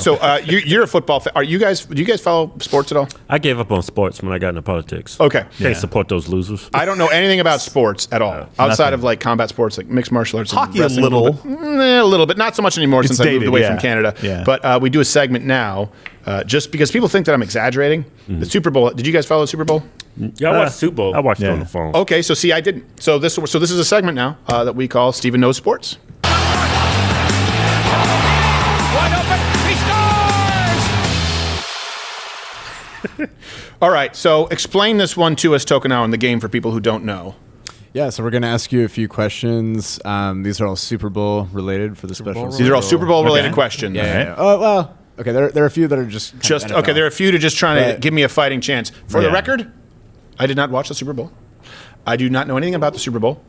So you're a football fan. Do you guys follow sports at all? I gave up on sports when I got into politics. Okay. Can't support those losers. I don't know anything about sports at all, outside of like combat sports, like mixed martial arts. Hockey and a little. A little bit. Not so much anymore since I moved away from Canada. Yeah. But we do a segment now, just because people think that I'm exaggerating. The Super Bowl. Did you guys follow the Super Bowl? Yeah, I watched Super Bowl. I watched it on the phone. Okay, so see, I didn't. So this is a segment now that we call Steven Knows Sports. All right, so explain this one to us, Tokunawa, in the game for people who don't know. Yeah, so we're going to ask you a few questions. These are all Super Bowl related for the special. These are all Super Bowl related questions. Yeah. Oh, well, okay, there are a few that are just okay, there are a few to just trying to give me a fighting chance. For the record, I did not watch the Super Bowl. I do not know anything about the Super Bowl.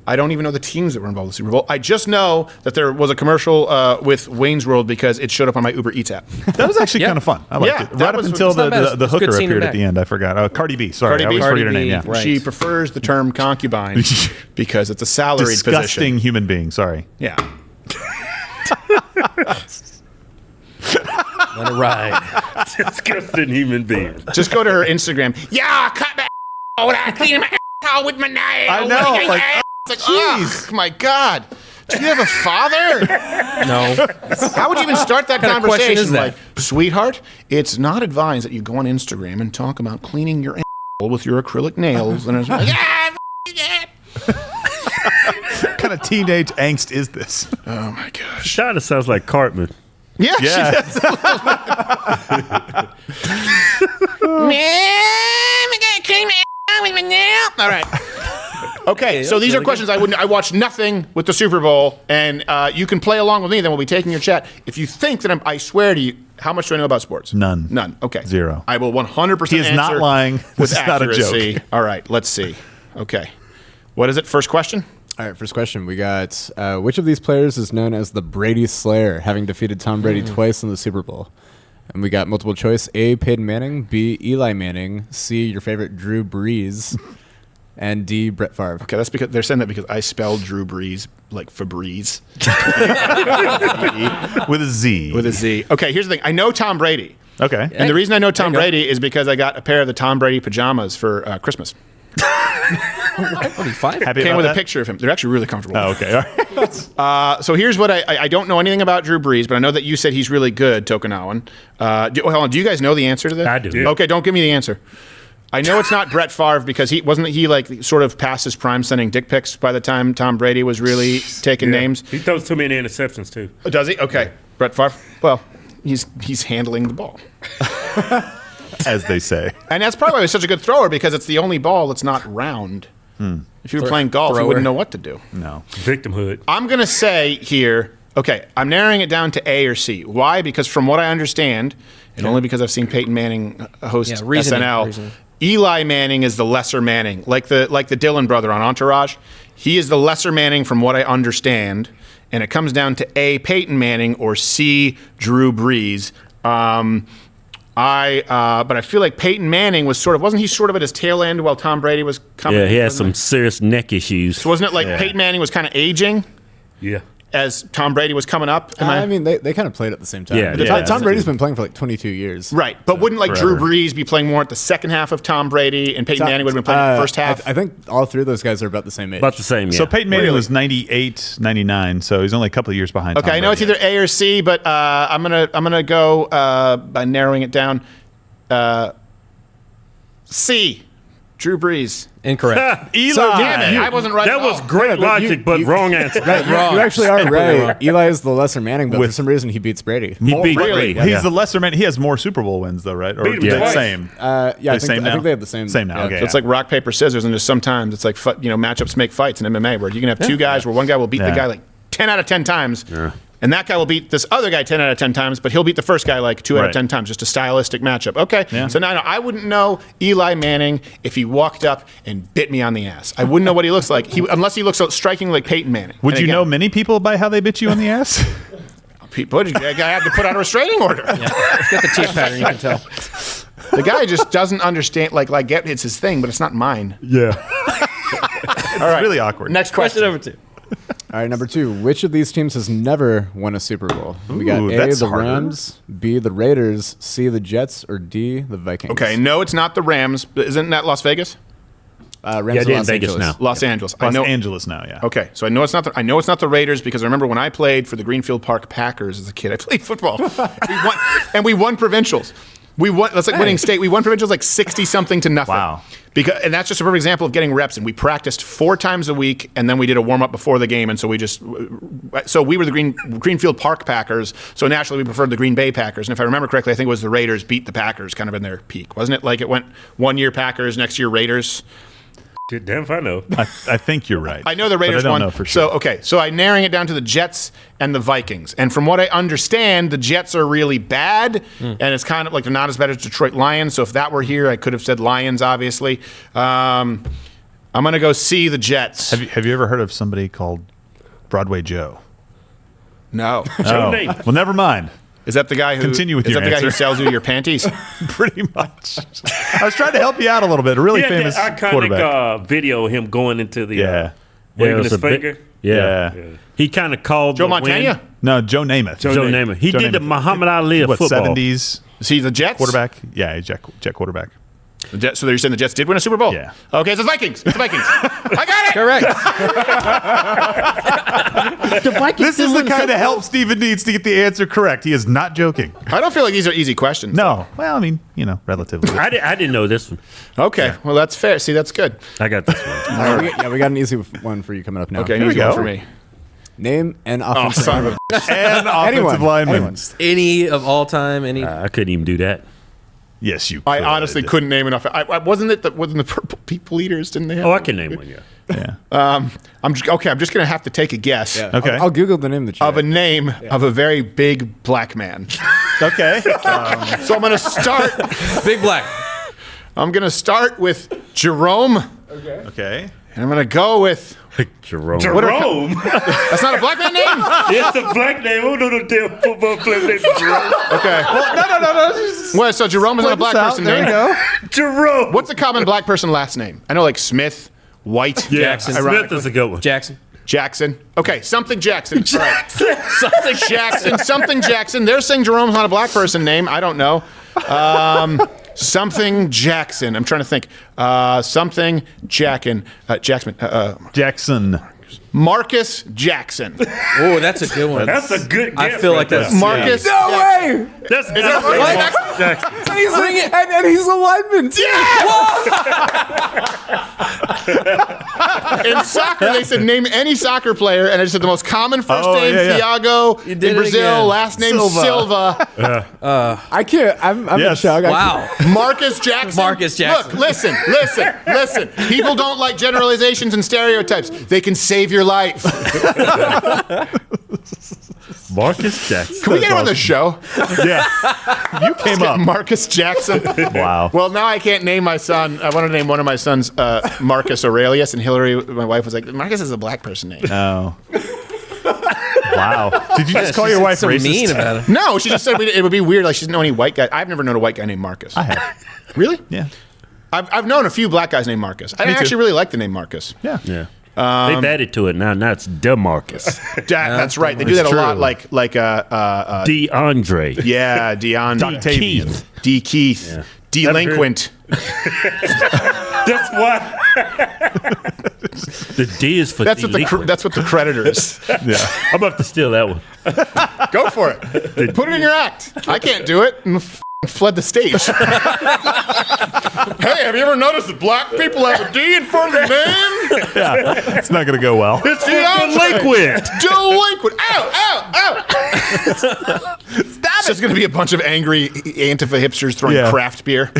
I don't even know the teams that were involved in the Super Bowl. I just know that there was a commercial with Wayne's World because it showed up on my Uber Eats app. That was actually kind of fun. I liked it. Right up until the hooker appeared at the end. I forgot. Cardi B. Sorry, I always forget her name. Yeah. Right. She prefers the term concubine because it's a salaried position. Disgusting human being. Sorry. Yeah. Let it ride. Disgusting human being. Just go to her Instagram. Yeah, cut my I clean my out with my nail. I know. Like, oh my God. Do you have a father? No. How would you even start that What kind of question conversation? is that? Like, sweetheart, it's not advised that you go on Instagram and talk about cleaning your with your acrylic nails. And it's like, What kind of teenage angst is this? oh my gosh. Shada sounds like Cartman. Yeah. Yeah. She does. All right. Okay, so these are questions I watched nothing with the Super Bowl, and you can play along with me. Then we'll be taking your chat. If you think that I swear to you, how much do I know about sports? None. None. Okay. 0. I will 100%. He is answer not lying. With This is not a accuracy. joke. All right. Let's see. Okay. What is it? First question. All right, first question. We got, which of these players is known as the Brady Slayer, having defeated Tom Brady twice in the Super Bowl? And we got multiple choice. A, Peyton Manning. B, Eli Manning. C, your favorite Drew Brees. And D, Brett Favre. Okay, that's because they're saying that because I spelled Drew Brees like Febreze. With a Z. With a Z. Okay, here's the thing. I know Tom Brady. Okay. And the reason I know Tom Brady is because I got a pair of the Tom Brady pajamas for Christmas. What, he's fine? Happy Came about with that? a picture of him. They're actually really comfortable. Oh, okay. All right. So here's what I don't know anything about Drew Brees, but I know that you said he's really good, Tokunawan. Hold on. Do you guys know the answer to this? I do. Yeah. Okay, don't give me the answer. I know it's not Brett Favre because he like sort of past his prime sending dick pics by the time Tom Brady was really taking names. He throws too many interceptions too. Oh, does he? Okay. Brett Favre. Well, he's handling the ball. As they say. And that's probably why he's such a good thrower because it's the only ball that's not round. If you were playing golf, you wouldn't know what to do. No. Victimhood. I'm going to say here, okay, I'm narrowing it down to A or C. Why? Because from what I understand, and only because I've seen Peyton Manning host SNL, Eli Manning is the lesser Manning, like the Dillon brother on Entourage. He is the lesser Manning from what I understand, and it comes down to A, Peyton Manning, or C, Drew Brees. But I feel like Peyton Manning wasn't he sort of at his tail end while Tom Brady was coming? Yeah, he had some serious neck issues. So wasn't it like Peyton Manning was kind of aging? Yeah. As Tom Brady was coming up? I mean, they kind of played at the same time. Yeah, Tom Brady's been playing for like 22 years. Right, but wouldn't like forever. Drew Brees be playing more at the second half of Tom Brady, and Peyton Manning would have been playing the first half? I think all three of those guys are about the same age. About the same, yeah. So Peyton Manning was 98, 99, so he's only a couple of years behind Okay, Tom I know it's Brady. either A or C, but I'm gonna go by narrowing it down. C, Drew Brees. Incorrect. Eli. Damn it, I wasn't right. That at was all. great logic, but wrong answer. You actually are right. Eli is the lesser Manning, but for some reason he beats Brady. He beat really? Brady. He's the lesser man. He has more Super Bowl wins, though, right? Or Beat him the twice. same? I Same think now? they have the same. Same now, yeah. okay. So it's like rock, paper, scissors, and just sometimes it's like matchups make fights in MMA, where you can have two guys where one guy will beat the Yeah. guy like 10 out of 10 times, and that guy will beat this other guy 10 out of 10 times, but he'll beat the first guy like 2 out of Right. 10 times, just a stylistic matchup. Okay, Yeah. so now I wouldn't know Eli Manning if he walked up and bit me on the ass. I wouldn't know what he looks like, unless he looks so striking like Peyton Manning. Would And you again, know many people by how they bit you on the ass? That guy had to put out a restraining order. It's got the teeth pattern, you can tell. The guy just doesn't understand, it's his thing, but it's not mine. Yeah. All right. Really awkward. Next question. Question number 2. All right, number 2. Which of these teams has never won a Super Bowl? We got A, that's the harder. Rams, B, the Raiders, C, the Jets, or D, the Vikings. Okay, no, it's not the Rams. Isn't that Las Vegas? Rams they're in Los Vegas Angeles. now. Los Angeles. I Los know. Angeles now, yeah. Okay, so I know it's not. I know it's not the Raiders because I remember when I played for the Greenfield Park Packers as a kid. I played football, we won provincials. We won. That's like winning state. We won provincials like 60-something to nothing. Wow. And that's just a perfect example of getting reps. And we practiced 4 times a week, and then we did a warm up before the game. And so we were the Greenfield Park Packers. So naturally, we preferred the Green Bay Packers. And if I remember correctly, I think it was the Raiders beat the Packers kind of in their peak, wasn't it? Like it went 1 year Packers, next year Raiders. Damn if I know. I think you're right. I know the Raiders but I won. don't know for sure. So I'm narrowing it down to the Jets and the Vikings. And from what I understand, the Jets are really bad, and it's kind of like they're not as bad as Detroit Lions. So if that were here, I could have said Lions, obviously. I'm going to go see the Jets. Have you ever heard of somebody called Broadway Joe? No. Oh, name. well, never mind. Is that the guy who Continue with is your that the guy who answer. sells you your panties? Pretty much. I was trying to help you out a little bit. A really He had famous that iconic quarterback. video of him going into the Yeah. waving it was his a bit- finger. Yeah. He kind of called Joe the Montana? win. No, Joe Namath. Joe Namath. He Joe did the Namath. Muhammad Ali of What, football. 70s Is he the Jets? quarterback? Yeah, he's Jet quarterback. The Jets, so you're saying the Jets did win a Super Bowl? Yeah. Okay, it's the Vikings. It's the Vikings. I got it. Correct. The Vikings This is the kind of help Steven needs to get the answer correct. He is not joking. I don't feel like these are easy questions. No. Well, I mean, relatively. I didn't know this one. Okay, well, that's fair. See, that's good. I got this one. We got an easy one for you coming up now. Okay, we easy one go. for me. Name an Oh, offensive son of a... And offensive lineman. Anyone. Any of all time, any. I couldn't even do that. Yes, you I could. honestly couldn't name enough. Wasn't the Purple People Eaters? Didn't they have? Oh, I can name one, yeah. Yeah. I'm just gonna have to take a guess Okay. I'll Google the name that you of a name of a very big black man. Okay. So I'm gonna start. Big Black. I'm gonna start with Jerome, Okay. and I'm gonna go with. Jerome. Jerome. That's not a black man name. It's a black name. I don't know no damn football player named Jerome. Okay. No. Well, so Jerome is not a black person There name. you go. Jerome. What's a common black person last name? I know like Smith, White, Jackson. Smith ironically. is a good one. Jackson. Jackson. Okay, something Jackson. All right. Something Jackson. Something Jackson. They're saying Jerome's not a black person name. I don't know. Something Jackson. I'm trying to think. Something Jackson. Jackson. Marcus Jackson. Oh, that's a good one. That's a good guess. I feel like right that's there. Marcus. No way! That's Is that right? Jackson. And he's a lineman. In soccer, they said name any soccer player, and I just said the most common first Oh, name, yeah. Thiago. You did In it Brazil, again. last name Silva. Silva. I can't. I'm in Yes. shock. Wow. Marcus Jackson. Marcus Jackson. Look, listen. People don't like generalizations and stereotypes. They can save your life. Marcus Jackson. Can we get him on the show? Yeah. You came up. Marcus Jackson. Wow. Well, now I can't name my son. I wanted to name one of my sons Marcus Aurelius, and Hillary, my wife, was like, Marcus is a black person name. Oh. Wow. Did you just call your wife so racist? mean about it. No, she just said it would be weird. Like, she didn't know any white guy. I've never known a white guy named Marcus. I have. Really? Yeah. I've known a few black guys named Marcus. I too. actually really like the name Marcus. Yeah. Yeah. They've added to it now. Now it's DeMarcus. That's right. They do that a true. lot. Like DeAndre. yeah, Dion, Octavian. Keith. D. Keith, Yeah. Delinquent. That's why. The D is for That's what delinquent. that's what the creditors. Yeah. I'm about to steal that one. Go for it. Put it in your act. I can't do it. And fled the stage. Hey, have you eever noticed that black people have a D in front of their name? Yeah. It's not going to go well. It's for Deontay. delinquent. Delinquent. Ow. It's just going to be a bunch of angry Antifa hipsters throwing Yeah. craft beer.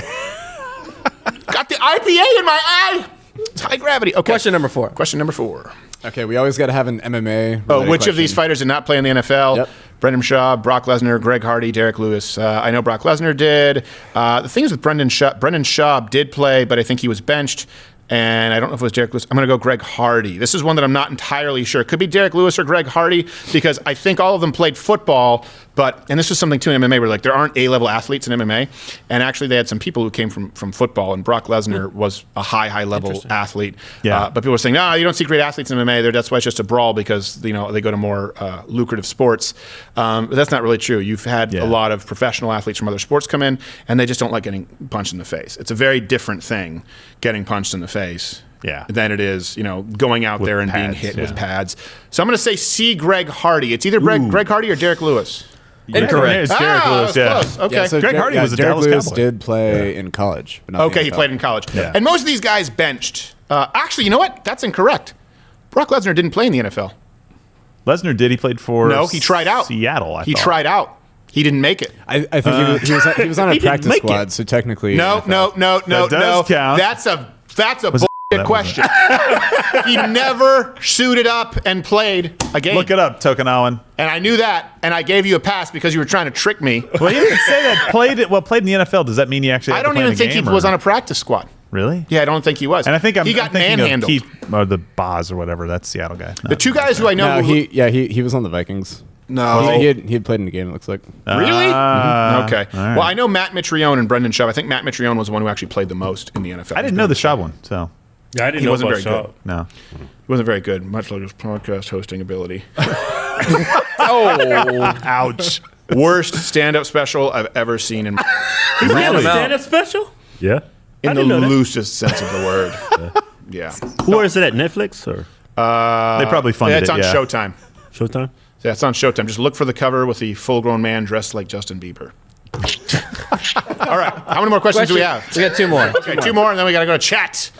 Got the IPA in my eye. It's high gravity. Okay. Question number 4. Question number 4. Okay, we always got to have an MMA. Oh, which of these fighters did not play in the NFL? Yep. Brendan Schaub, Brock Lesnar, Greg Hardy, Derek Lewis. I know Brock Lesnar did. The thing is with Brendan Schaub did play, but I think he was benched. And I don't know if it was Derek Lewis. I'm going to go Greg Hardy. This is one that I'm not entirely sure. It could be Derek Lewis or Greg Hardy because I think all of them played football, and this was something too in MMA where like there aren't A-level athletes in MMA, and actually they had some people who came from football, and Brock Lesnar was a high level athlete. Yeah. But people were saying, no, you don't see great athletes in MMA. That's why it's just a brawl because they go to more lucrative sports. But that's not really true. You've had a lot of professional athletes from other sports come in, and they just don't like getting punched in the face. It's a very different thing getting punched in the face. Than it is, going out there and being hit with pads. So I'm going to say C. Greg Hardy. It's either Greg Hardy or Derek Lewis. Incorrect. It's Derek Lewis. Close. Okay. Yeah, so Greg Hardy was a Derek Dallas Lewis Cowboy. did play in college. But not Okay, he NFL. played in college. Yeah. And most of these guys benched. Actually, you know what? That's incorrect. Brock Lesnar didn't play in the NFL. Lesnar did. He played for No, he tried out. Seattle, He thought. tried out. He didn't make it. I think he was on a He didn't practice make squad, it. so technically No. That does count. That's a that bullshit wasn't question. He never suited up and played a game. Look it up, Tokenawan. And I knew that, and I gave you a pass because you were trying to trick me. Well, he didn't say that. Played in the NFL. Does that mean he actually? I don't even think he was on a practice squad. Really? Yeah, I don't think he was. And I think he got I'm thinking manhandled. of Keith, or the Boz or whatever. That's Seattle guy. The two guys who I know. No, he was on the Vikings. No. He had played in the game. It looks like. Really? Okay. all right. Well, I know Matt Mitrione and Brendan Schaub. I think Matt Mitrione was the one who actually played the most in the NFL. I didn't know the Shaw one, so Yeah, I didn't He know wasn't about very Shaw. good. no. He wasn't very good, much like his podcast hosting ability. Ouch. Worst stand-up special I've ever seen in Really? Stand-up special? Yeah. I the didn't know that. loosest sense of the word. Yeah. Where is it at? Netflix or They probably funded It's on it. Yeah. Showtime. Showtime? Yeah, it's on Showtime. Just look for the cover with the full-grown man dressed like Justin Bieber. All right. How many more questions do we have? We got two more. Okay, two more, and then we got to go to chat.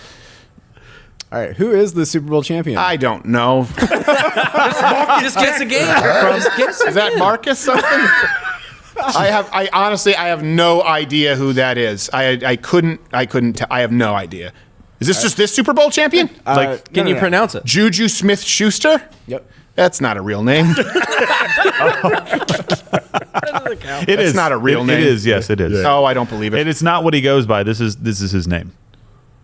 All right, who is the Super Bowl champion? I don't know. Just guess a game. Just guess a Is that game. Marcus something? I honestly have no idea who that is. I couldn't I have no idea. Is this just this Super Bowl champion? Can you pronounce it? Juju Smith-Schuster? Yep. That's not a real name. It is not a real name. It is. Yes, it is. Oh, I don't believe it. And it's not what he goes by. This is his name.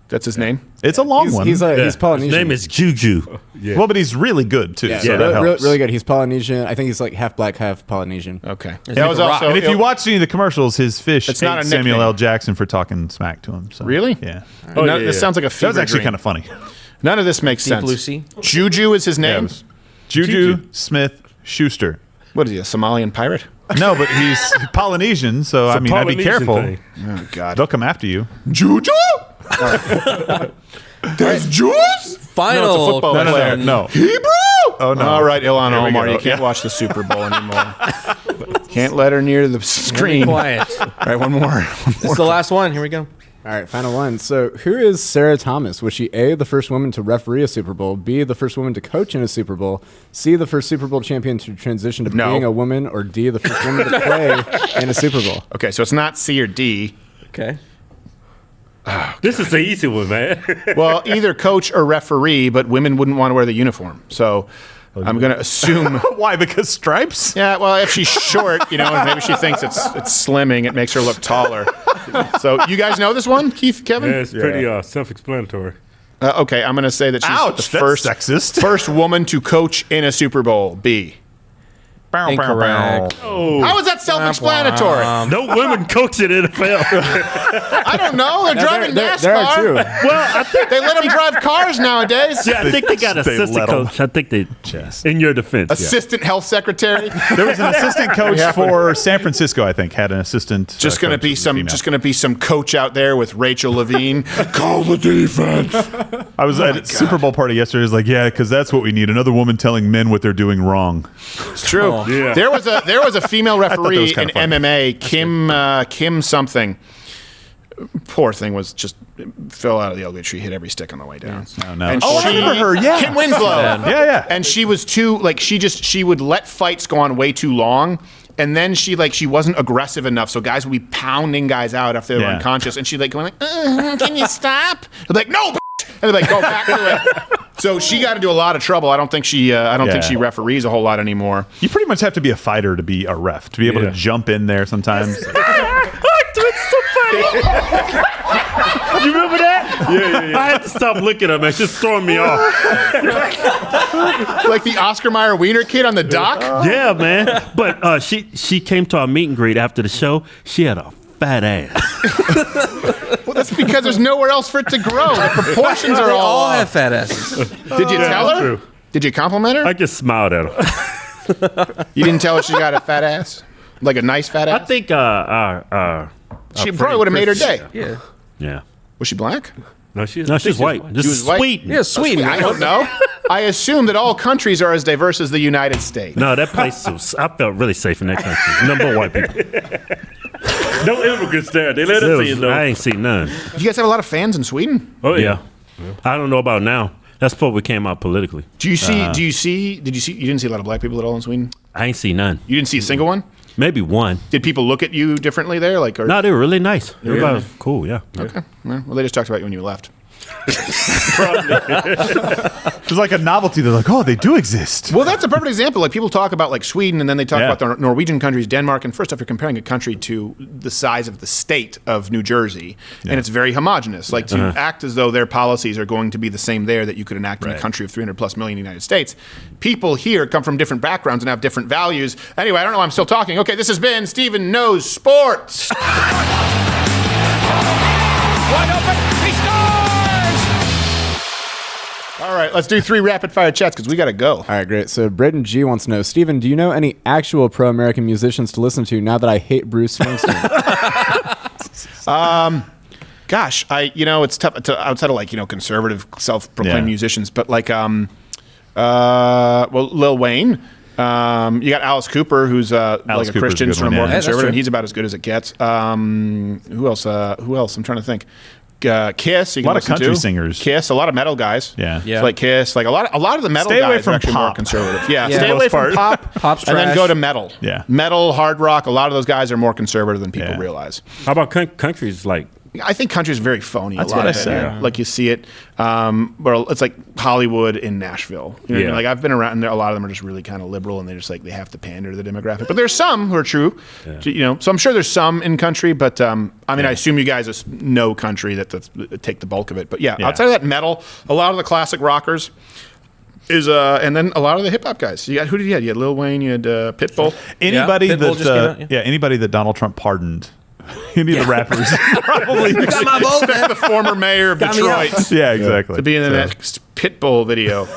That's his name? It's a long one. He's His Polynesian. name is Juju. Yeah. well, but he's really good too. Yeah, so that really, helps. really good. He's Polynesian. I think he's like half black, half Polynesian. Okay. His That name was is Rock. also And if you watch any of the commercials, his fish It's not ate a Samuel nickname. L. Jackson for talking smack to him. So. Really? Yeah. Oh, yeah, This yeah. sounds like a That fever was actually dream. kind of funny. None of this makes sense. Blue Sea. Juju is his Yeah, it name? was Juju Smith Schuster. What is he, a Somalian pirate? No, but he's Polynesian, so I mean, I'd be Polynesian careful. thing. Oh, God. They'll come after you. Juju? There's Jews? Final No, it's a football player. No. Hebrew? Oh, no. All right, Ilhan Here we Omar, go. you can't Yeah. watch the Super Bowl anymore. Can't let her near the screen. All Quiet. right, one more. It's the last one. Here we go. All right, final one. So, who is Sarah Thomas? Was she A, the first woman to referee a Super Bowl, B, the first woman to coach in a Super Bowl, C, the first Super Bowl champion to transition to No. being a woman, or D, the first woman to play in a Super Bowl? Okay, so it's not C or D. Okay. This is the easy one, man. Well, either coach or referee, but women wouldn't want to wear the uniform. So I'm going to assume. Why? Because stripes? Yeah, well, if she's short, and maybe she thinks it's slimming, it makes her look taller. So you guys know this one, Keith, Kevin? Yeah, it's pretty self-explanatory. Okay, I'm going to say that she's Ouch, the that's sexist. first woman to coach in a Super Bowl. B. Incorrect. Oh, How is that self-explanatory? no women coach in NFL. I don't know. They're driving There NASCAR. are two. Well, I think They let them drive cars nowadays. I think they got They assistant let 'em. coach. I think they. Yes. In your defense, Assistant health secretary. There was an assistant coach for San Francisco, I think, had an assistant. Just gonna coach be who was some. female. Just gonna be some coach out there with Rachel Levine. Call the defense. I was at a Super Bowl party yesterday. I was like, yeah, because that's what we need. Another woman telling men what they're doing wrong. It's true. Yeah. There was a female that referee was in kinda funny. MMA, Kim something. Poor thing was just fell out of the ugly tree, hit every stick on the way down. Oh, no. And Oh, I remember her, yeah. Kim Winslow. Yeah. And she was too she would let fights go on way too long. And then she wasn't aggressive enough, so guys would be pounding guys out after they were Yeah. unconscious. And she'd going "Can you stop?" They're like, "No, bitch!" And they're like, "Go back to it." So she got into a lot of trouble. I don't think she referees a whole lot anymore. You pretty much have to be a fighter to be a ref, to be able to jump in there sometimes. You remember that? I had to stop looking at him. It's just throwing me off. Like the Oscar Mayer Wiener kid on the dock? Yeah, man. But she came to our meet and greet after the show. She had a fat ass. Well, that's because there's nowhere else for it to grow. The proportions are all have fat asses. Did you tell her? True. Did you compliment her? I just smiled at her. You didn't tell her she got a fat ass? Like a nice fat ass? I think she probably would have made her day. Yeah. Was she black? No, she's white. She was white? Sweden. Yeah, Sweden. I don't know. I assume that all countries are as diverse as the United States. No, that place was, I felt really safe in that country. Number white people. No immigrants there. They let us in, though. I ain't seen none. You guys have a lot of fans in Sweden? Oh, yeah. I don't know about now. That's before we came out politically. Did you see, you didn't see a lot of black people at all in Sweden? I ain't seen none. You didn't see a single one? Maybe one. Did people look at you differently there? No, they were really nice. Everybody was cool, yeah. Okay. Well, they just talked about you when you left. It's like a novelty. They're like, oh, they do exist. Well, that's a perfect example. Like people talk about like Sweden, and then they talk about the Norwegian countries, Denmark, and first off, you're comparing a country to the size of the state of New Jersey, and it's very homogenous. Like to act as though their policies are going to be the same there that you could enact in a country of 300+ million in the United States. People here come from different backgrounds and have different values. Anyway, I don't know why I'm still talking. Okay, this has been Steven Knows Sports. Wide open, he scores! All right, let's do 3 rapid-fire chats because we got to go. All right, great. So Braden G wants to know, Steven, do you know any actual pro-American musicians to listen to now that I hate Bruce Springsteen? Gosh, it's tough outside of like, conservative self-proclaimed musicians, but like, Lil Wayne. You got Alice Cooper, who's like a Christian, sort of more conservative, and he's about as good as it gets. Who else? I'm trying to think. Kiss. A lot of country singers. Kiss. A lot of metal guys. Yeah. So like Kiss. Like a lot of the metal guys are actually more conservative. Yeah. Stay away from pop. Pop's and then trash. go to metal. Yeah. Metal, hard rock. A lot of those guys are more conservative than people realize. How about countries like? I think country is very phony. That's a lot what of I it. said. Yeah. Like you see it, where it's like Hollywood in Nashville. You know what I mean? Like I've been around, and a lot of them are just really kind of liberal, and they just like they have to pander to the demographic. But there's some who are true, So I'm sure there's some in country, but I assume you guys just know country that take the bulk of it. But outside of that, metal, a lot of the classic rockers. And then a lot of the hip hop guys. You got who did you have? You had Lil Wayne. You had Pitbull. Anybody Pitbull just came out, anybody that Donald Trump pardoned. Any of the rappers probably got my vote, man. The former mayor of Detroit. Yeah, exactly. To be in the next Pitbull video.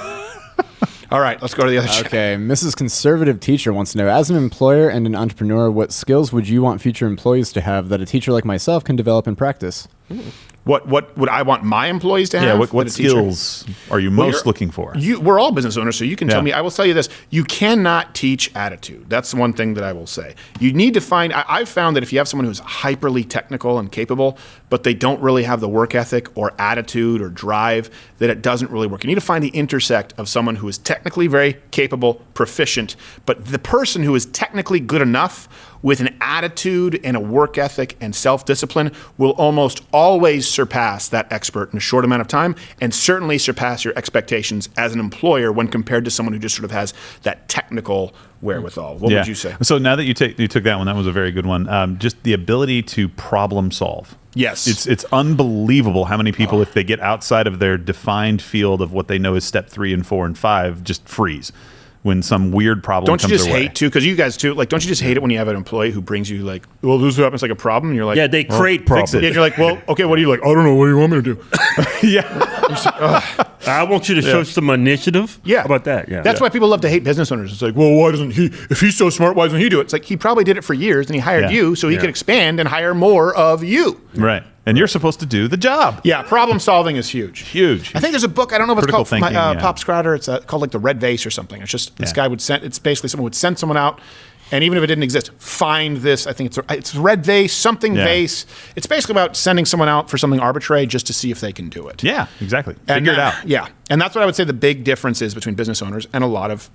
All right, let's go to the other chat. Okay, Mrs. Conservative Teacher wants to know, as an employer and an entrepreneur, what skills would you want future employees to have that a teacher like myself can develop and practice? What would I want my employees to have? Yeah, what skills are you most looking for? We're all business owners, so you can tell me. I will tell you this. You cannot teach attitude. That's one thing that I will say. You need to find, I've found that if you have someone who's hyperly technical and capable, but they don't really have the work ethic or attitude or drive, that it doesn't really work. You need to find the intersect of someone who is technically very capable, proficient, but the person who is technically good enough with an attitude and a work ethic and self-discipline will almost always surpass that expert in a short amount of time, and certainly surpass your expectations as an employer when compared to someone who just sort of has that technical wherewithal. What would you say? So now that you took that one, that was a very good one. Just the ability to problem solve. Yes. It's unbelievable how many people, if they get outside of their defined field of what they know is step 3 and 4 and 5, just freeze when some weird problem comes their way. Don't you just hate, too, because you guys, too, like, don't you just hate it when you have an employee who brings you, like, well, this happens like a problem, and you're like... Yeah, they create problems. Yeah, you're like, well, okay, what are you like? I don't know, what do you want me to do? I want you to show some initiative. Yeah. How about that? Yeah. That's why people love to hate business owners. It's like, well, why doesn't he, if he's so smart, why doesn't he do it? It's like, he probably did it for years, and he hired you so he could expand and hire more of you. Right. And you're supposed to do the job. Yeah, problem solving is huge. Huge. I think there's a book, I don't know what it's called, thinking, Pop Scrouter. It's called like The Red Vase or something. It's just, this guy would send, it's basically someone would send someone out, and even if it didn't exist, find this, I think it's Red Vase, something vase. It's basically about sending someone out for something arbitrary just to see if they can do it. Yeah, exactly. Figure it out. Yeah. And that's what I would say the big difference is between business owners and a lot of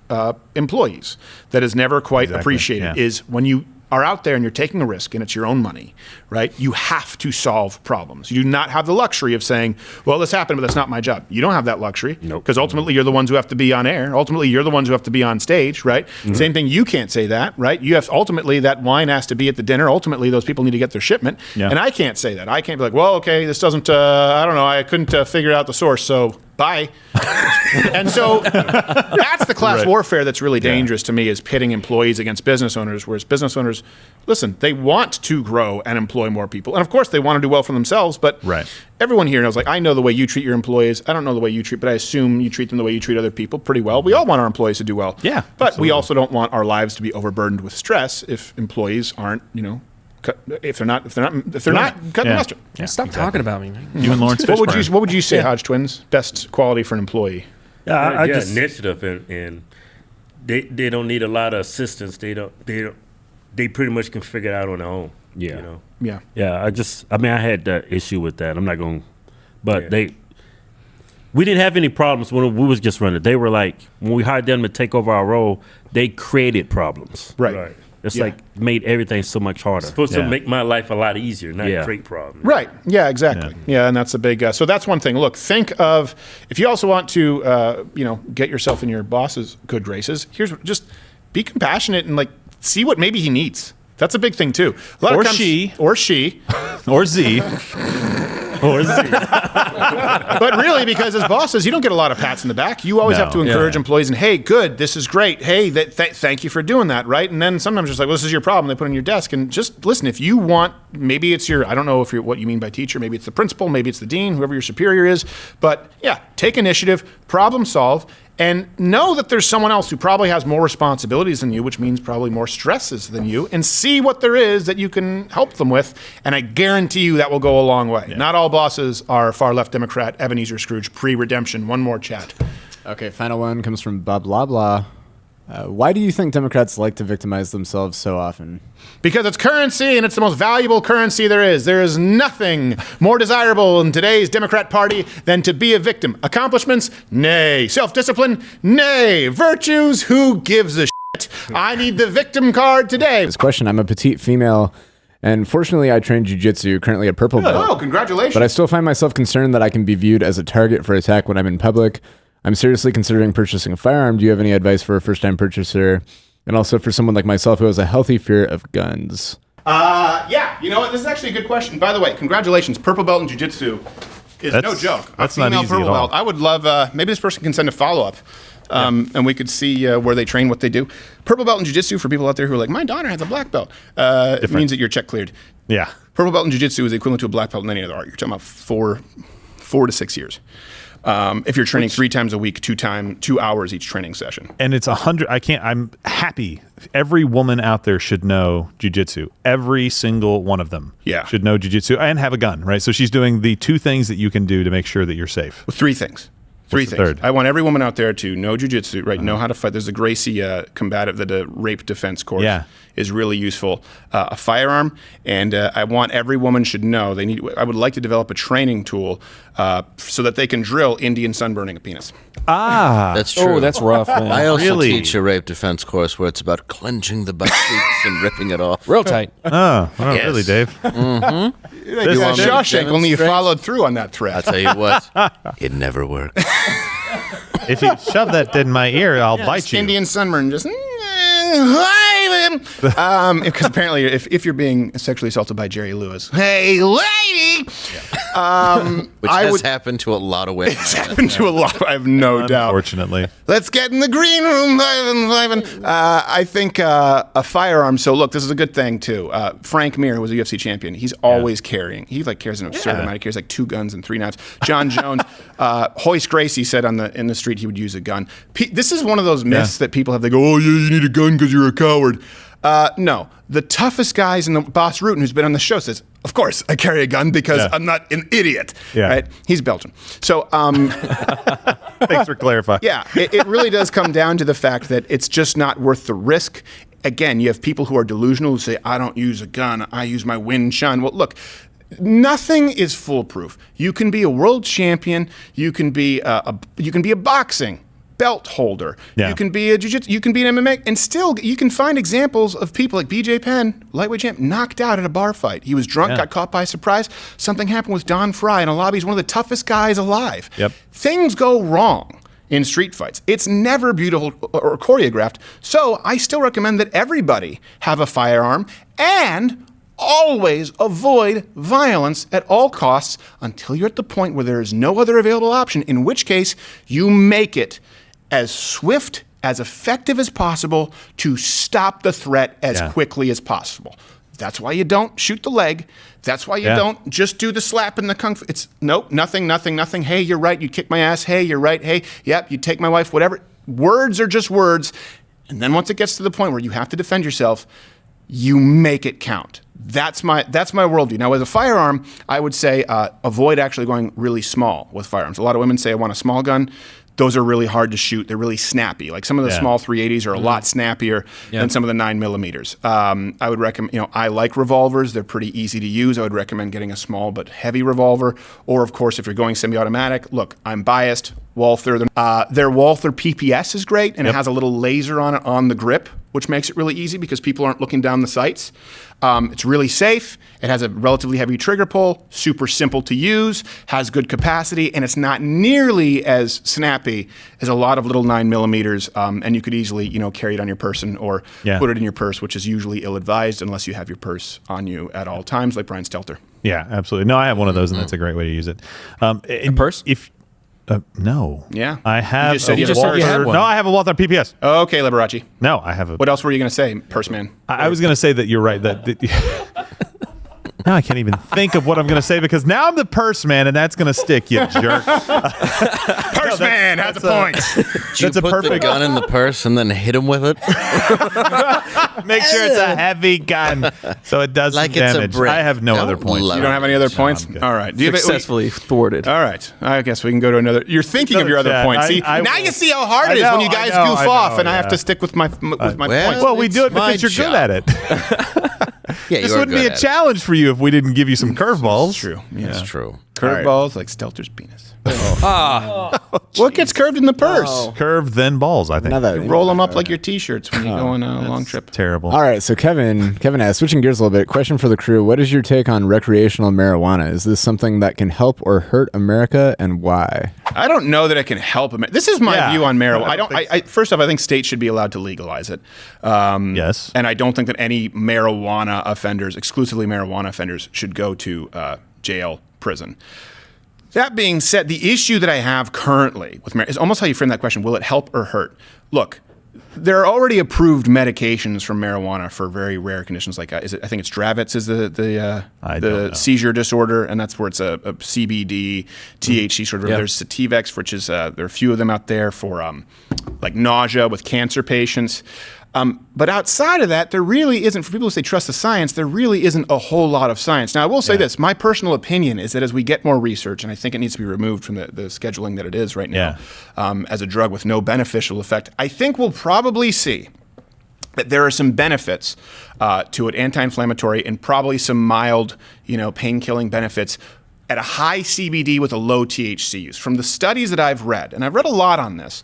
employees that is never quite appreciated is when you are out there and you're taking a risk and it's your own money, right? You have to solve problems. You do not have the luxury of saying, well, this happened, but that's not my job. You don't have that luxury. Nope. Because ultimately you're the ones who have to be on air. Ultimately you're the ones who have to be on stage, right? Same thing, you can't say that, right? You have ultimately that wine has to be at the dinner. Ultimately those people need to get their shipment. Yeah. And I can't say that. I can't be like, well, okay, this doesn't, I don't know, I couldn't figure out the source, so bye. And so that's the class warfare that's really dangerous to me, is pitting employees against business owners, whereas business owners, listen, they want to grow and employ more people. And of course they want to do well for themselves, but everyone here knows, like, I know the way you treat your employees. I don't know the way you treat, but I assume you treat them the way you treat other people pretty well. We all want our employees to do well. Yeah, but absolutely. we also don't want our lives to be overburdened with stress if employees aren't, if they're not cutting the mustard. Yeah, Stop talking about me. You and Lawrence What Fishburne. would you say, Hodge Twins, best quality for an employee? I just initiative and they don't need a lot of assistance. They pretty much can figure it out on their own. Yeah. You know? Yeah, I had that issue with that. I'm not going, but we didn't have any problems when we was just running. They were like, when we hired them to take over our role, they created problems. Right. It's like made everything so much harder. It's supposed to make my life a lot easier, not create problems. Right. Yeah, exactly. Yeah, and that's a big, so that's one thing. Look, think of, if you also want to, get yourself in your boss's good graces, just be compassionate and like see what maybe he needs. That's a big thing too. Or she. Or she. Or Z. But really, because as bosses, you don't get a lot of pats in the back. You always have to encourage employees and, hey, good, this is great. Hey, thank you for doing that, right? And then sometimes just like, well, this is your problem. They put it on your desk. And just listen, if you want, maybe it's I don't know what you mean by teacher. Maybe it's the principal. Maybe it's the dean, whoever your superior is. But yeah, take initiative, problem solve, and know that there's someone else who probably has more responsibilities than you, which means probably more stresses than you, and see what there is that you can help them with. And I guarantee you that will go a long way. Yeah. Not all bosses are far left Democrat, Ebenezer Scrooge, pre-redemption. One more chat. Okay, final one comes from Bob Blah Blah. Why do you think Democrats like to victimize themselves so often? Because it's currency, and it's the most valuable currency there is. There is nothing more desirable in today's Democrat Party than to be a victim. Accomplishments? Nay. Self-discipline? Nay. Virtues? Who gives a shit? I need the victim card today. This question, I'm a petite female, and fortunately I train jiu-jitsu, currently a purple belt. Oh, congratulations. But I still find myself concerned that I can be viewed as a target for attack when I'm in public. I'm seriously considering purchasing a firearm. Do you have any advice for a first-time purchaser? And also for someone like myself who has a healthy fear of guns. Yeah, you know what? This is actually a good question. By the way, congratulations. Purple belt in jiu-jitsu is no joke. That's a female not easy purple at all. belt. I would love, maybe this person can send a follow-up. And we could see where they train, what they do. Purple belt in jiu-jitsu, for people out there who are like, my daughter has a black belt. It means that you're check cleared. Yeah. Purple belt in jiu-jitsu is equivalent to a black belt in any other art. You're talking about 4 to 6 years. If you're training 3 times a week, 2 hours each training session. And it's 100. I'm happy. Every woman out there should know jiu-jitsu. Every single one of them should know jiu-jitsu and have a gun, right? So she's doing the 2 things that you can do to make sure that you're safe. Well, 3 things. Three things. Third? I want every woman out there to know jiu-jitsu, right? Know how to fight. There's a Gracie combative, the rape defense course is really useful. A firearm, and I want every woman should know I would like to develop a training tool so that they can drill Indian sunburning a penis. That's true. Oh, that's rough, man. I also Really? teach a rape defense course where it's about clenching the butt cheeks and ripping it off. Real tight. Oh, Yes. Really, Dave? This want me to Shawshank, only you demonstrate? followed through on that I'll threat. tell you what, it never worked. If you shove that in my ear, I'll bite you. Indian sunburn, just. Because apparently, if you're being sexually assaulted by Jerry Lewis, hey lady, Which has happened to a lot of women. It's happened to a lot. I have no doubt. Unfortunately. Let's get in the green room, Ivan. I think a firearm. So look, this is a good thing too. Frank Mir, who was a UFC champion, he's always carrying. He carries an absurd amount. He carries 2 guns and 3 knives. John Jones, Hoist Gracie said in the street he would use a gun. This is one of those myths that people have. They go, oh yeah, you need a gun because you're a coward. No, the toughest guys in the Boss Rutan, who's been on the show, says, of course I carry a gun because I'm not an idiot. Yeah. Right? He's Belgian. So Thanks for clarifying. yeah, it really does come down to the fact that it's just not worth the risk. Again, you have people who are delusional who say, I don't use a gun, I use my Wing Chun. Well, look, nothing is foolproof. You can be a world champion, you can be a boxing belt holder. You can be a jiu-jitsu, you can be an MMA, and still you can find examples of people like BJ Penn, lightweight champ, knocked out in a bar fight. He was drunk, got caught by surprise. Something happened with Don Fry in a lobby. He's one of the toughest guys alive. Things go wrong in street fights. It's never beautiful or choreographed. So I still recommend that everybody have a firearm and always avoid violence at all costs until you're at the point where there is no other available option, in which case you make it as swift, as effective as possible to stop the threat as quickly as possible. That's why you don't shoot the leg. That's why you don't just do the slap in the kung fu. It's nope, nothing. Hey, you're right. You kick my ass. Hey, you're right. Hey, yep, you take my wife, whatever. Words are just words. And then once it gets to the point where you have to defend yourself, you make it count. That's my worldview. Now, with a firearm, I would say avoid actually going really small with firearms. A lot of women say, I want a small gun. Those are really hard to shoot. They're really snappy. Like some of the small 380s are a lot snappier than some of the 9mm. I would recommend, I like revolvers. They're pretty easy to use. I would recommend getting a small but heavy revolver. Or, of course, if you're going semi-automatic, look, I'm biased. Walther, their Walther PPS is great, and it has a little laser on it on the grip, which makes it really easy because people aren't looking down the sights. It's really safe. It has a relatively heavy trigger pull, super simple to use, has good capacity, and it's not nearly as snappy as a lot of little 9mm. And you could easily, carry it on your person or put it in your purse, which is usually ill-advised unless you have your purse on you at all times, like Brian Stelter. Yeah, absolutely. No, I have one of those, and that's a great way to use it. A purse? No. Yeah. I have. You just said you had one. No, I have a Walther PPS. Okay, Liberace. No, I have a. What else were you going to say, Purse Man? I was going to say that you're right. Now I can't even think of what I'm going to say because now I'm the purse man, and that's going to stick, you jerk. Purse man has a point. That's a perfect the gun in the purse and then hit him with it. Make sure it's a heavy gun so it does like damage. It's a brick. I have no other points. You don't have any other points? All right. Do you Successfully thorted. All right. I guess we can go to another. You're thinking of your other points. See, now you see how hard it is when you guys goof off, and I have to stick with my points. Well, we do it because you're good at it. Yeah, this wouldn't be a challenge for you if we didn't give you some curveballs. That's true. Yeah. That's true. Curveballs like Stelter's penis. What gets curved in the purse? Curved, then balls, I think. You roll them up like your T-shirts when you go on a long trip. Terrible. All right, so Kevin asks, switching gears a little bit, question for the crew. What is your take on recreational marijuana? Is this something that can help or hurt America, and why? I don't know that it can help America. This is my view on marijuana. First off, I think states should be allowed to legalize it. Yes. And I don't think that any marijuana offenders, exclusively marijuana offenders, should go to jail, prison. That being said, the issue that I have currently with marijuana is almost how you frame that question. Will it help or hurt? Look, there are already approved medications for marijuana for very rare conditions like I think it's Dravet's is the seizure disorder, and that's where it's a CBD, THC sort of. There's Sativex, which is there are a few of them out there for like nausea with cancer patients. But outside of that, there really isn't, for people who say trust the science, there really isn't a whole lot of science. Now, I will say this. My personal opinion is that as we get more research, and I think it needs to be removed from the scheduling that it is right now as a drug with no beneficial effect, I think we'll probably see that there are some benefits to it, anti-inflammatory, and probably some mild, pain-killing benefits at a high CBD with a low THC use. From the studies that I've read, and I've read a lot on this,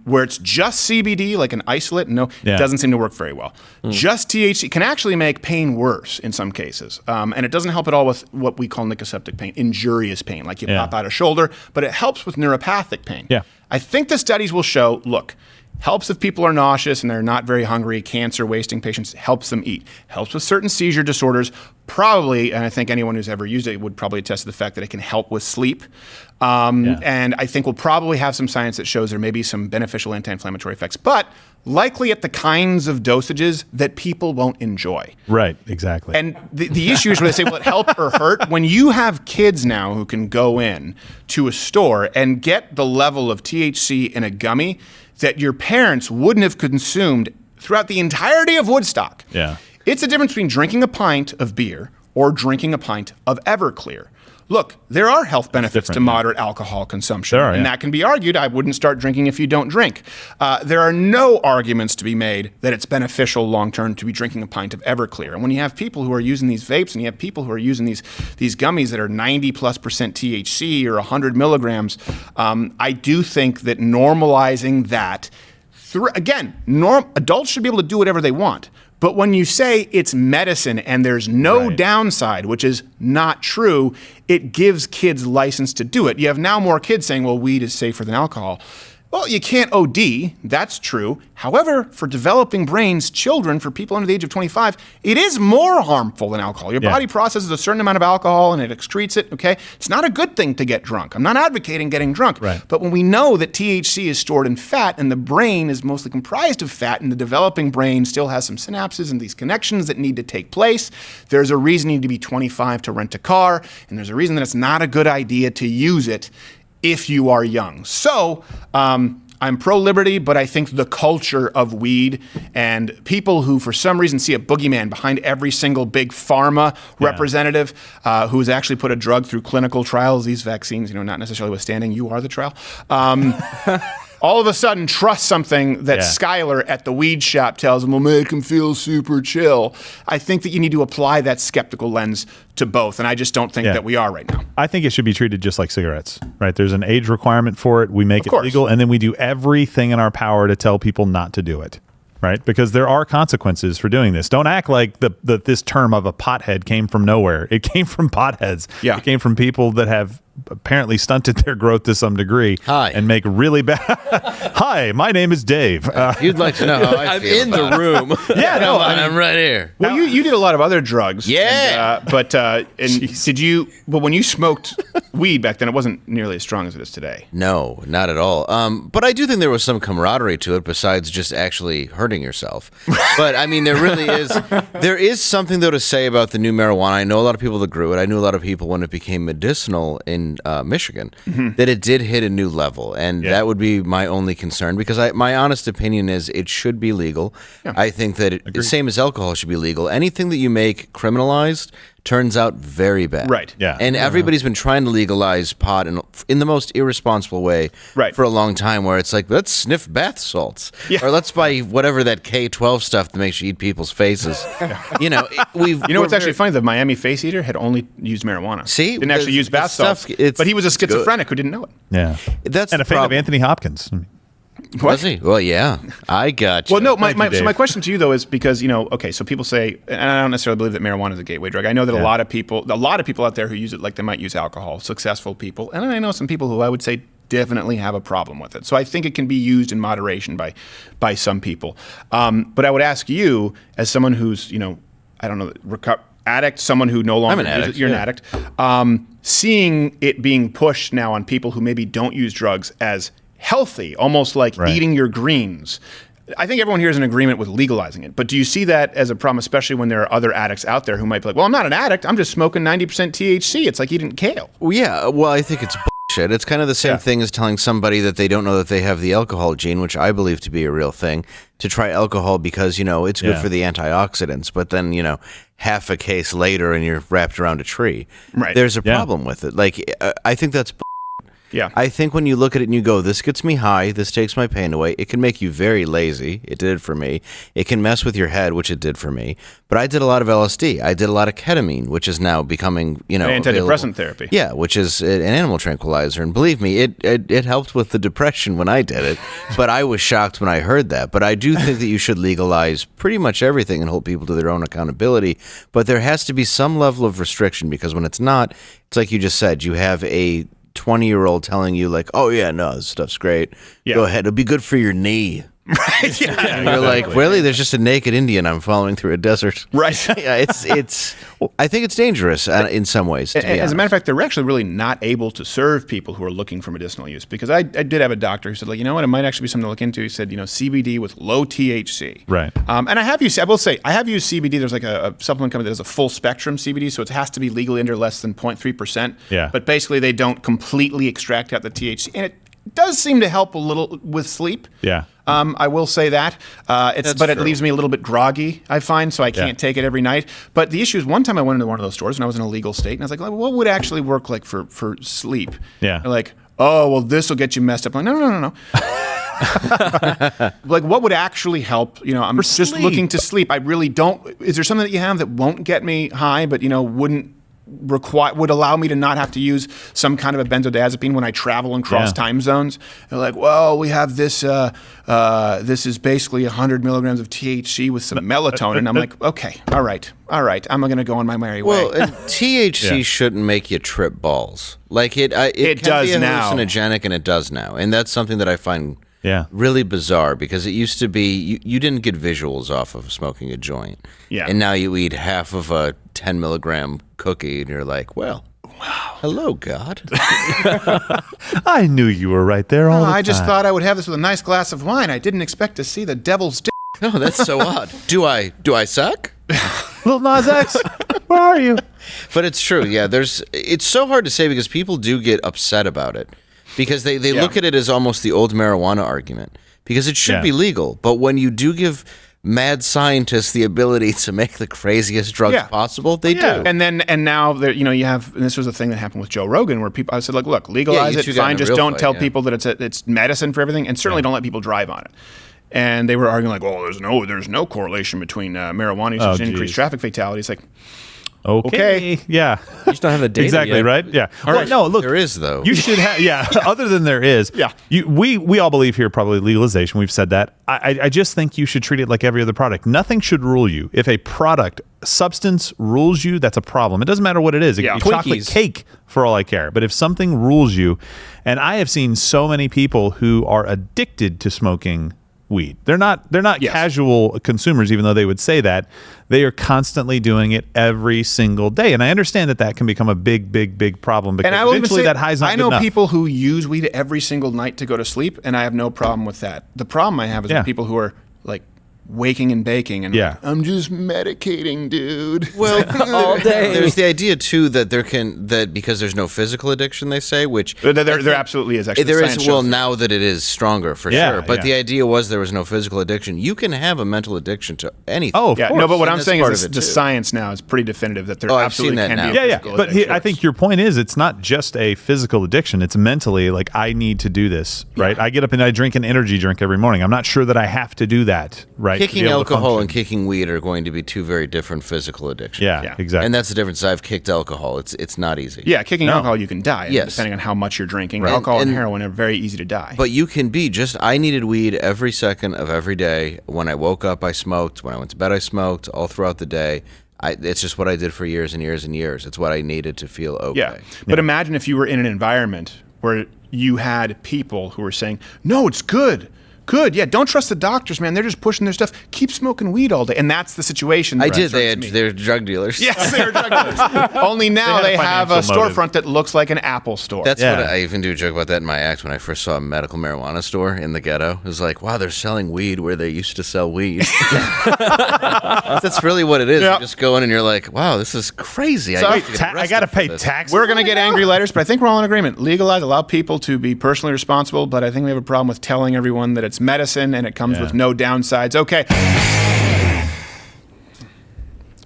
where it's just CBD, like an isolate, it doesn't seem to work very well. Just THC can actually make pain worse in some cases. And it doesn't help at all with what we call nociceptive pain, injurious pain, like you pop out a shoulder, but it helps with neuropathic pain. Yeah. I think the studies will show, look, helps if people are nauseous and they're not very hungry, cancer, wasting patients, helps them eat. Helps with certain seizure disorders, probably, and I think anyone who's ever used it would probably attest to the fact that it can help with sleep. And I think we'll probably have some science that shows there may be some beneficial anti-inflammatory effects, but likely at the kinds of dosages that people won't enjoy. Right, exactly. And the issue is where they say, will it help or hurt? When you have kids now who can go in to a store and get the level of THC in a gummy that your parents wouldn't have consumed throughout the entirety of Woodstock. Yeah. It's a difference between drinking a pint of beer or drinking a pint of Everclear. look, there are health benefits to moderate alcohol consumption. There are, and that can be argued. I wouldn't start drinking if you don't drink. There are no arguments to be made that it's beneficial long-term to be drinking a pint of Everclear. And when you have people who are using these vapes and you have people who are using these gummies that are 90+% THC or 100 milligrams, I do think that normalizing that, adults should be able to do whatever they want. But when you say it's medicine and there's no downside, which is not true, it gives kids license to do it. You have now more kids saying, well, weed is safer than alcohol. Well, you can't OD. That's true. However, for developing brains, children, for people under the age of 25, it is more harmful than alcohol. Your body processes a certain amount of alcohol and it excretes it, okay? It's not a good thing to get drunk. I'm not advocating getting drunk. Right. But when we know that THC is stored in fat and the brain is mostly comprised of fat and the developing brain still has some synapses and these connections that need to take place, there's a reason you need to be 25 to rent a car, and there's a reason that it's not a good idea to use it if you are young. So I'm pro-liberty, but I think the culture of weed and people who for some reason see a boogeyman behind every single big pharma representative who has actually put a drug through clinical trials, these vaccines, not necessarily withstanding, you are the trial, all of a sudden trust something that Skylar at the weed shop tells them will make them feel super chill. I think that you need to apply that skeptical lens to both, and I just don't think that we are right now. I think it should be treated just like cigarettes, right? There's an age requirement for it. We make it legal, and then we do everything in our power to tell people not to do it, right? Because there are consequences for doing this. Don't act like this term of a pothead came from nowhere. It came from potheads. Yeah. It came from people that have apparently stunted their growth to some degree. And make really bad. Hi, my name is Dave. You'd like to know how I feel. I'm in the room. I'm right here. Well, you did a lot of other drugs. Yeah. But when you smoked weed back then, it wasn't nearly as strong as it is today. No, not at all. But I do think there was some camaraderie to it besides just actually hurting yourself. But I mean, there really is. There is something though to say about the new marijuana. I know a lot of people that grew it. I knew a lot of people when it became medicinal in Michigan, that it did hit a new level, and that would be my only concern, because my honest opinion is it should be legal. I think that the same as alcohol should be legal. Anything that you make criminalized turns out very bad. Right. Yeah. And everybody's been trying to legalize pot in the most irresponsible way for a long time, where it's like, let's sniff bath salts. Or let's buy whatever that K-12 stuff that makes you eat people's faces. What's actually funny? The Miami face eater had only used marijuana. See? Didn't actually use bath salts. But he was a schizophrenic who didn't know it. Yeah. And a fan of Anthony Hopkins. Was he? Well, yeah. I got you. Well, no, my question to you, though, is because, so people say, and I don't necessarily believe that marijuana is a gateway drug. I know that a lot of people out there who use it like they might use alcohol, successful people. And I know some people who I would say definitely have a problem with it. So I think it can be used in moderation by some people. But I would ask you, as someone who's, addict, someone who no longer I'm an addict. You're an addict. Seeing it being pushed now on people who maybe don't use drugs as healthy, almost like eating your greens. I think everyone here is in agreement with legalizing it, but do you see that as a problem, especially when there are other addicts out there who might be like, well, I'm not an addict, I'm just smoking 90% THC. It's like eating kale. Well, yeah, well, I think it's bullshit. It's kind of the same thing as telling somebody that they don't know that they have the alcohol gene, which I believe to be a real thing, to try alcohol because, it's good for the antioxidants, but then, half a case later and you're wrapped around a tree. Right. There's a problem with it. Like, I think that's Yeah. I think when you look at it and you go, this gets me high, this takes my pain away, it can make you very lazy. It did it for me. It can mess with your head, which it did for me. But I did a lot of LSD. I did a lot of ketamine, which is now becoming, antidepressant therapy. Yeah, which is an animal tranquilizer. And believe me, it helped with the depression when I did it. But I was shocked when I heard that. But I do think that you should legalize pretty much everything and hold people to their own accountability. But there has to be some level of restriction, because when it's not, it's like you just said, you have a 20-year-old telling you like, oh yeah, no, this stuff's great. Go ahead. It'll be good for your knee. Right. Yeah. And you're like, really? There's just a naked Indian I'm following through a desert. Right. Yeah. It's. I think it's dangerous in some ways. As a matter of fact, they're actually really not able to serve people who are looking for medicinal use, because I did have a doctor who said, like, you know what, it might actually be something to look into. He said, CBD with low THC. Right. And I will say, I have used CBD. There's like a supplement company that does a full spectrum CBD, so it has to be legally under less than 0.3%. Yeah. But basically, they don't completely extract out the THC, and does seem to help a little with sleep. Yeah. I will say that. It leaves me a little bit groggy, I find, so I can't take it every night. But the issue is, one time I went into one of those stores and I was in a legal state, and I was like, what would actually work like for sleep? Yeah. They're like, oh, well, this will get you messed up. I'm like, no. Like, what would actually help? I'm just looking to sleep. I really don't. Is there something that you have that won't get me high, but would allow me to not have to use some kind of a benzodiazepine when I travel and cross time zones? They're like, well, we have this. This is basically 100 milligrams of THC with some melatonin. I'm like, okay, all right. I'm going to go on my merry way. Well, and THC shouldn't make you trip balls. Like it can does be now. hallucinogenic, and it does now, and that's something that I find really bizarre, because it used to be you didn't get visuals off of smoking a joint, and now you eat half of a 10 milligram cookie, and you're like, well, wow, hello, God. I knew you were right there all the time. I just thought I would have this with a nice glass of wine. I didn't expect to see the devil's dick. No, that's so odd. Do I suck? Lil Nas X, where are you? But it's true. Yeah, it's so hard to say, because people do get upset about it, because they look at it as almost the old marijuana argument, because it should be legal. But when you do give mad scientists the ability to make the craziest drugs possible, they do. And now you have, and this was a thing that happened with Joe Rogan, where I said, look, legalize it, fine, just don't tell people that it's medicine for everything, and certainly don't let people drive on it. And they were arguing like, oh, there's no correlation between marijuana usage and increased traffic fatalities. Like, okay. Yeah. You just don't have the data exactly, yet. right? Yeah. All right. No, look. There is, though. You should have, other than there is. Yeah. We all believe here probably legalization. We've said that. I just think you should treat it like every other product. Nothing should rule you. If a product, substance rules you, that's a problem. It doesn't matter what it is. It could be chocolate cake for all I care. But if something rules you, and I have seen so many people who are addicted to smoking weed. They're not casual consumers, even though they would say that. They are constantly doing it every single day. And I understand that can become a big problem, because eventually that high's not good enough. I know people who use weed every single night to go to sleep, and I have no problem with that. The problem I have is with people who are like waking and baking and like, I'm just medicating, dude. Well, all day. There's the idea too that because there's no physical addiction, they say, which there absolutely is. Actually, there is. Well, now that it is stronger for sure, but the idea was there was no physical addiction. You can have a mental addiction to anything. Oh, of course. No, but what I'm saying is the science now is pretty definitive that there absolutely can be. But I think your point is, it's not just a physical addiction. It's mentally, like, I need to do this, right? I get up and I drink an energy drink every morning. I'm not sure that I have to do that, right? Kicking alcohol and kicking weed are going to be two very different physical addictions. Yeah, exactly. And that's the difference. I've kicked alcohol. It's not easy. Yeah, kicking alcohol, you can die. Depending on how much you're drinking. Right. Alcohol and heroin are very easy to die. But you can be I needed weed every second of every day. When I woke up, I smoked. When I went to bed, I smoked. All throughout the day. It's just what I did for years and years and years. It's what I needed to feel okay. Yeah. But imagine if you were in an environment where you had people who were saying, no, it's good. Good, yeah. Don't trust the doctors, man. They're just pushing their stuff. Keep smoking weed all day, and that's the situation. They're drug dealers. Yes, they're drug dealers. Only now they have a storefront that looks like an Apple store. That's what I even do a joke about that in my act when I first saw a medical marijuana store in the ghetto. It was like, wow, they're selling weed where they used to sell weed. That's really what it is. Yep. You just go in and you're like, wow, this is crazy. So I got to pay taxes. We're going to get angry letters, but I think we're all in agreement. Legalize, allow people to be personally responsible, but I think we have a problem with telling everyone that it's medicine and it comes with no downsides. Okay.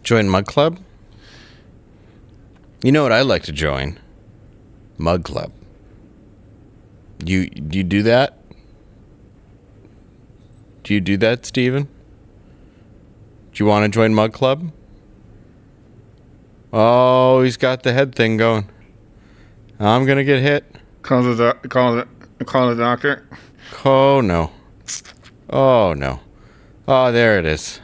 Join Mug Club? You know what I'd like to join? Mug Club. You do that? Do you do that, Steven? Do you want to join Mug Club? Oh, he's got the head thing going. I'm going to get hit. Call the doctor. Oh, no. Oh, no. Oh, there it is.